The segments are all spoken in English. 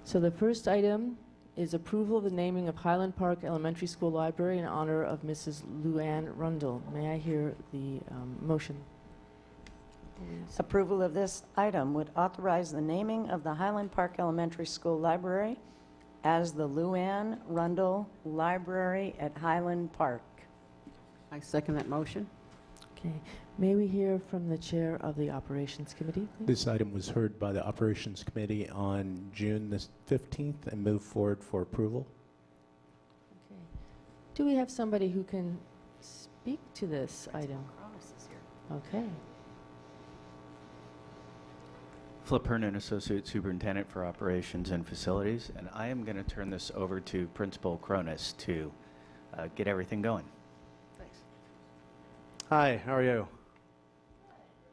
So the first item is approval of the naming of Highland Park Elementary School Library in honor of Mrs. LouAnne Rundall. May I hear the motion? Approval of this item would authorize the naming of the Highland Park Elementary School Library as the LouAnne Rundall Library at Highland Park. I second that motion. Okay. May we hear from the chair of the Operations Committee, please? This item was heard by the Operations Committee on June the 15th and moved forward for approval. Okay. Do we have somebody who can speak to this item? Okay. Flip Hernan, Associate Superintendent for Operations and Facilities, and I am going to turn this over to Principal Cronus to get everything going. Thanks. Hi, how are you?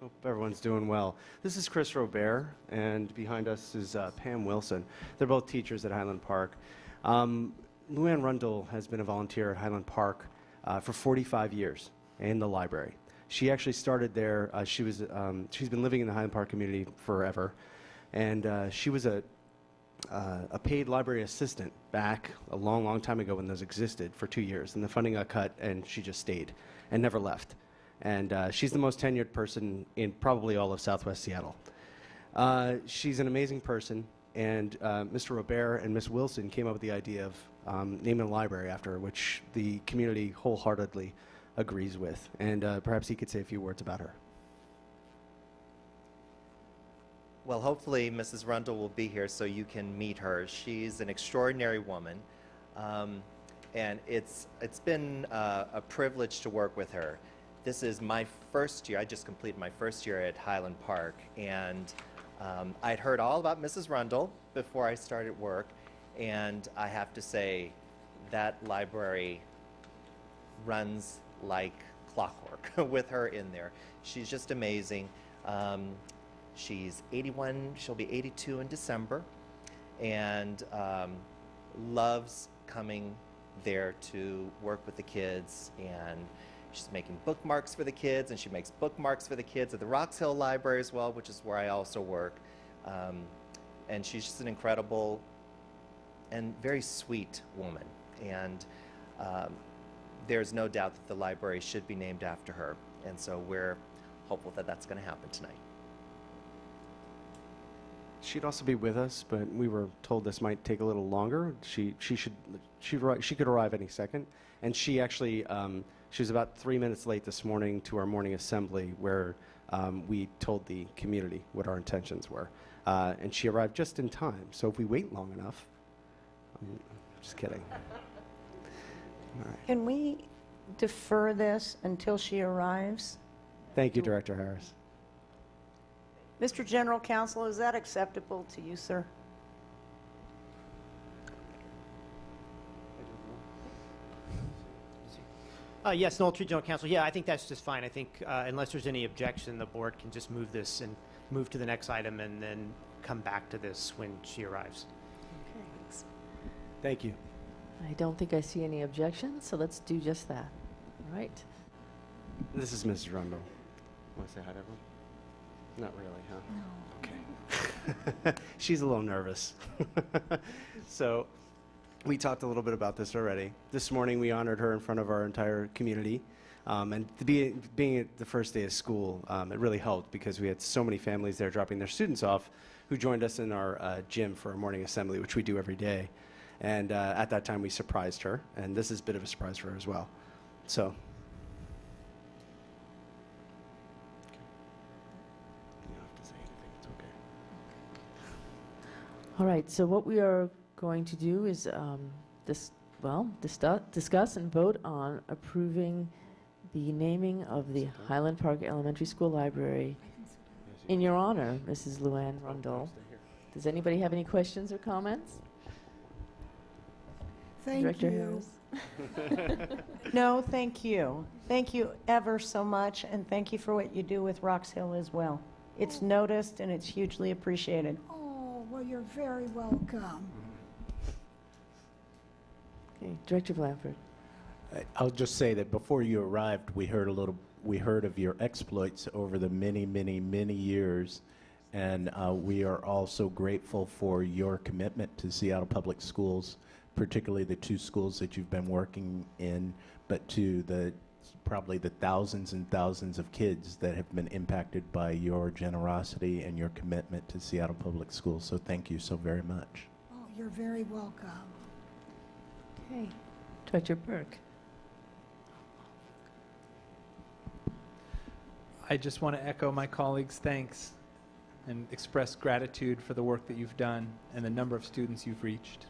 Hope everyone's doing well. This is Chris Robert, and behind us is Pam Wilson. They're both teachers at Highland Park. LouAnne Rundall has been a volunteer at Highland Park for 45 years in the library. She actually started there. She's been living in the Highland Park community forever, and she was a paid library assistant back a long, long time ago when those existed for 2 years, and the funding got cut, and she just stayed and never left. And she's the most tenured person in probably all of Southwest Seattle. She's an amazing person, and Mr. Robert and Ms. Wilson came up with the idea of naming a library after her, which the community wholeheartedly agrees with. And perhaps he could say a few words about her. Well, hopefully Mrs. Rundall will be here so you can meet her. She's an extraordinary woman, and it's been a privilege to work with her. This is my first year. I just completed my first year at Highland Park, and I'd heard all about Mrs. Rundall before I started work, and I have to say that library runs like clockwork with her in there. She's just amazing. She's 81, she'll be 82 in December, and loves coming there to work with the kids, and she's making bookmarks for the kids, and she makes bookmarks for the kids at the Rocks Hill Library as well, which is where I also work. And she's just an incredible and very sweet woman, and there's no doubt that the library should be named after her, and so we're hopeful that that's going to happen tonight. She'd also be with us, but we were told this might take a little longer. She could arrive any second, and she actually she was about 3 minutes late this morning to our morning assembly, where we told the community what our intentions were, and she arrived just in time. So if we wait long enough, I'm just kidding. All right. Can we defer this until she arrives? Thank you, Director Harris. Mr. General Counsel, is that acceptable to you, sir? Yes, Knoll Tree General Counsel. Yeah, I think that's just fine. I think unless there's any objection, the board can just move this and move to the next item and then come back to this when she arrives. Okay. Thanks. Thank you. I don't think I see any objections, so let's do just that. All right. This is Mrs. Rundall. Want to say hi to everyone? Not really, huh? No. Okay. She's a little nervous. So we talked a little bit about this already. This morning we honored her in front of our entire community. And being the first day of school, it really helped because we had so many families there dropping their students off who joined us in our gym for a morning assembly, which we do every day. And at that time we surprised her, and this is a bit of a surprise for her as well. So. All right, so what we are going to do is discuss and vote on approving the naming of the Highland Park Elementary School Library in your honor, Mrs. LouAnne Rundall. Does anybody have any questions or comments? Thank Director you. Harris? No, thank you. Thank you ever so much, and thank you for what you do with Rocks Hill as well. It's noticed, and it's hugely appreciated. Oh, well, you're very welcome. Okay, Director Blanford. I'll just say that before you arrived, we heard of your exploits over the many, many, many years, And we are also grateful for your commitment to Seattle Public Schools, particularly the 2 schools that you've been working in, but to probably the thousands and thousands of kids that have been impacted by your generosity and your commitment to Seattle Public Schools. So thank you so very much. Oh, you're very welcome. Okay. Director Burke. I just want to echo my colleagues' thanks and express gratitude for the work that you've done and the number of students you've reached.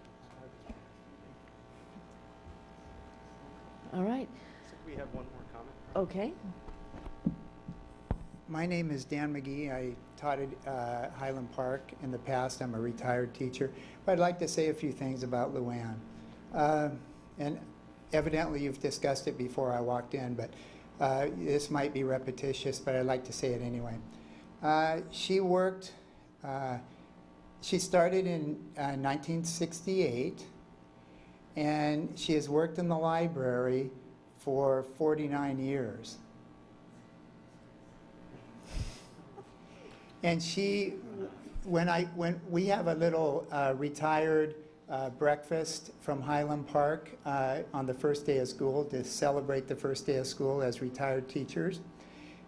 All right. We have one more comment. Okay. My name is Dan McGee. I taught at Highland Park in the past. I'm a retired teacher. But I'd like to say a few things about LouAnne. And evidently you've discussed it before I walked in, but this might be repetitious, but I'd like to say it anyway. She started in 1968, and she has worked in the library for 49 years. And when we have a little retired breakfast from Highland Park on the first day of school to celebrate the first day of school as retired teachers,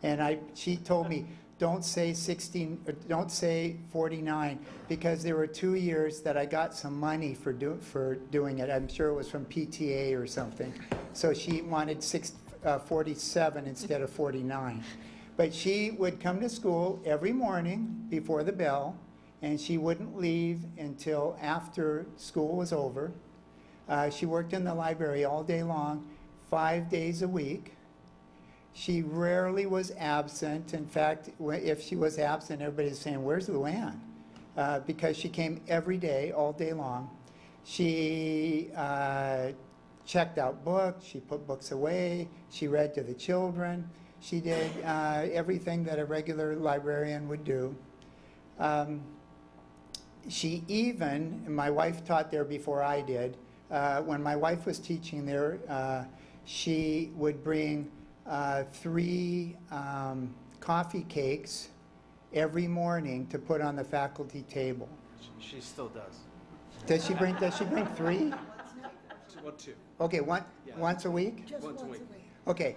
and she told me, don't say 16, or don't say 49, because there were 2 years that I got some money for doing it. I'm sure it was from PTA or something. So she wanted 47 instead of 49. But she would come to school every morning before the bell, and she wouldn't leave until after school was over. She worked in the library all day long, 5 days a week. She rarely was absent. In fact, if she was absent, everybody's saying, "Where's LouAnne?" Because she came every day, all day long. She checked out books. She put books away. She read to the children. She did everything that a regular librarian would do. She even, my wife taught there before I did, when my wife was teaching there, she would bring 3 coffee cakes every morning to put on the faculty table. She still does. Does she bring 3? Well, 2. Okay, once a week? Just once a week. Okay,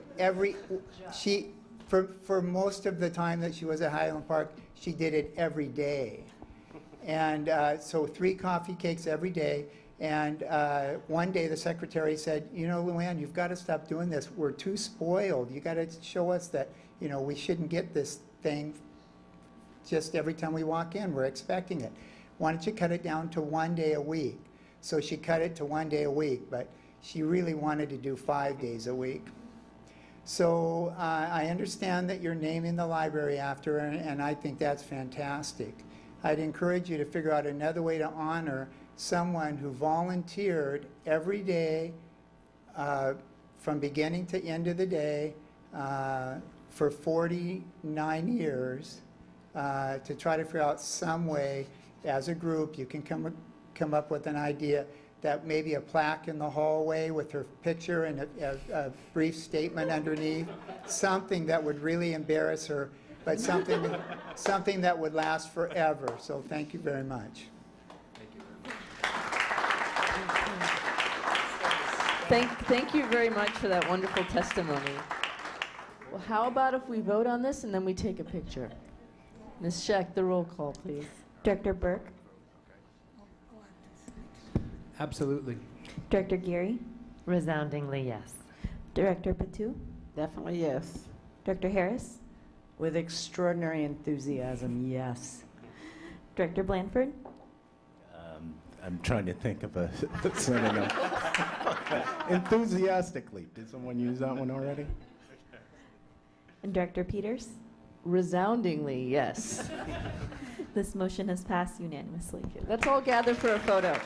for most of the time that she was at Highland Park, she did it every day. And so 3 coffee cakes every day. And one day the secretary said, "You know, LouAnne, you've got to stop doing this. We're too spoiled. You got to show us that, you know, we shouldn't get this thing just every time we walk in. We're expecting it. Why don't you cut it down to 1 day a week?" So she cut it to 1 day a week, but she really wanted to do 5 days a week. So I understand that you're naming the library after her, and I think that's fantastic. I'd encourage you to figure out another way to honor someone who volunteered every day from beginning to end of the day for 49 years to try to figure out some way as a group you can come up with an idea that maybe a plaque in the hallway with her picture and a brief statement underneath, something that would really embarrass her, but something that would last forever. So thank you very much. Thank you very much for that wonderful testimony. Well, how about if we vote on this and then we take a picture? Ms. Scheck, the roll call, please. Director Burke, Absolutely. Director Geary, Resoundingly yes. Director Patu, Definitely yes. Director Harris, With extraordinary enthusiasm, yes. Director Blanford, I'm trying to think of a synonym. Enthusiastically. Did someone use that one already? and Director Peters. Resoundingly, yes. This motion has passed unanimously. Let's all gather for a photo.